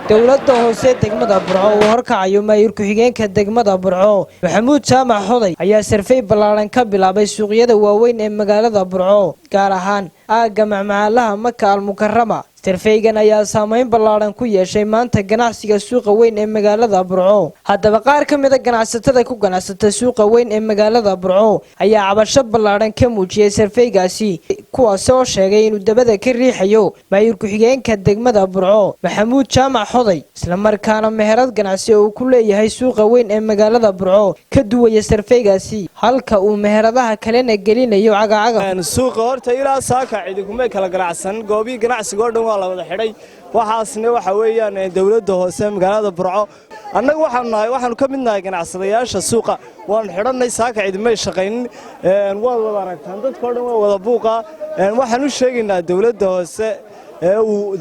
dawladda hoose degmada Burco oo horkacayo maayirku xigeenka degmada Burco Xoday ayaa sarfay ballaaran ka bilaabay suuqyada waaweyn ee magaalada Burco gaar ahaan aaga macmaalaha Maka al-Mukarrama sarfaygan ayaa saameyn ballaaran ku yeeshay maanta ganacsiga suuqa weyn ee magaalada Burco haddaba qaar ka mid ah ganacsatada ku ganacsata suuqa weyn ee magaalada Burco ayaa cabasho ballaaran ka muujiyay sarfaygaasi kuwaas oo sheegay inuu dabada ka riixayo maayirku xigeenka degmada Burco Xoday isla markaana meherad ganacsi oo ku leeyahay suuqa weyn ee magaalada Burco ka duwaya sarfaygaasi halka uu meheradaha kalena gelinayo cagacaga suuqa horta ilaa saaka cidi kuma kala ganacsan goobi ganacsiga oo dhan waa la wada xidhay waxaasna waxa weeyaan dawladda hoose magaalada Burco annagu waxaanu ka midnahay ganacsadayaasha suuqa waan xidhanay saaka cidi ma shaqeynin waa wada aragtaan dadka oo dhan waa wada buuqa waxaan u sheegaynaa dawladda hoose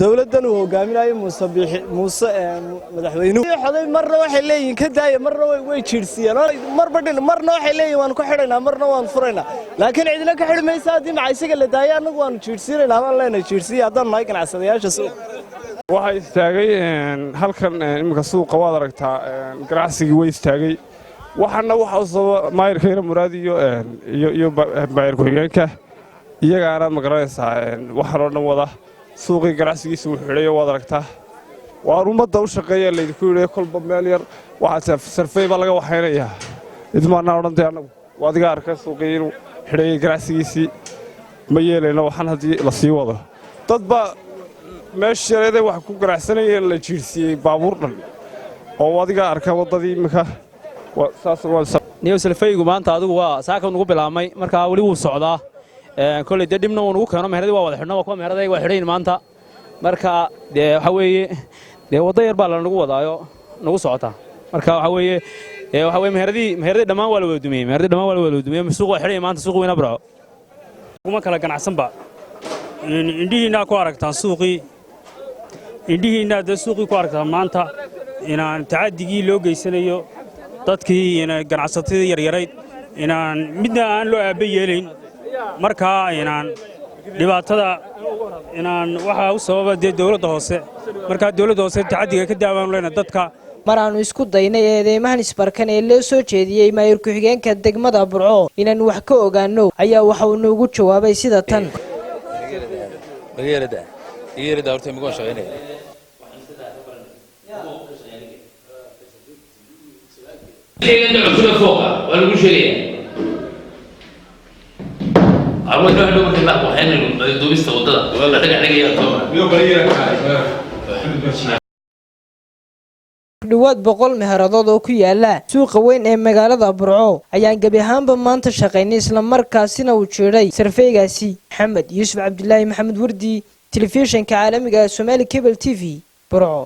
dawladdan uu hogaaminayo Muuse madaxweynuhu Xoday marna waxay leeyihiin ka daaya marna way jiirsiiyaan marna waxay leeyihiin waan ku xidhaynaa marna waan furaynaa laakiin cidina ka xidhmaysa hadii macaysiga la daaya anagu waan jiirsiinaynaa waan leenahay jiirsiya haddaan nahay ganacsadayaasha suuqa waxay istaagay halkan imika suuqa waad aragtaa ganacsigii way istaagay waxaana waxa uu soo maayirka Meheradi iyo maayirku xigeenka iyagaana magaranaysaa waxaan oo dhan wada suuqii ganacsigiisa uu xidhay waad aragtaa waa ummadda u shaqeeya leedku yiri kolba meel yar waxa sarfay baa laga waxaynayaa idmaana odhantay anagu waadiga arkay suuqii inuu xidhay ganacsigiisii ma yeelayno waxaan hadii la sii wado dadba meeshareeday wax ku ganacsanayeen la jiirsiiyay baabuur dhan oo waadiga arkay wadadii imika niyo sarfaygu maanta adigu waa saaka ugu bilaabmay marka wali uu socdaa kolay dibna uu ugu keeno meheradi waa wada xidhnaa waa meheradi waa xidhayn maanta marka waxa weeye wada yar baa la nagu wadaayo nagu socota marka waxa weeye meheradi dhamaan waa la wada dumiyay suuq waa xidhay maanta suuq weyn Burco kuma kala ganacsanba indhihiina ku aragtaan suuqii indhihiina suuqii ku aragtaan maanta inaan tacaddigii loo geysanayo dadkii ganacsatada yaryarayd inaan midna aan loo aabay yeelayn marka inaan dhibaatada inaan waxa u sababa dawladda hoose marka dawladda hoose tacaddiga ka daawaan leena dadka maraanu isku daynay eedeymahan isbarkan ee loo soo jeediyay maayirku xigeenka degmada Burco inaan wax ka ogaano ayaa waxa uu noogu jawaabay sida tan Meherada horta migo shaqeynay leeyahay cusub fooqa waa lagu sheegay أروح نحن نروح الماء وحين ندوبست وضد ولا رجع رجع طبعا يوم dhawaad 100 meheradood oo ku yaala suuqa weyn ee magaalada Burco ayaan gabi ahaanba maanta shaqeynay isla markaasina uu jiray sarfaygaasi Maxamed Yuusuf Cabdullaahi Maxamed Wardi telefishinka caalamiga Somali Cable TV Burco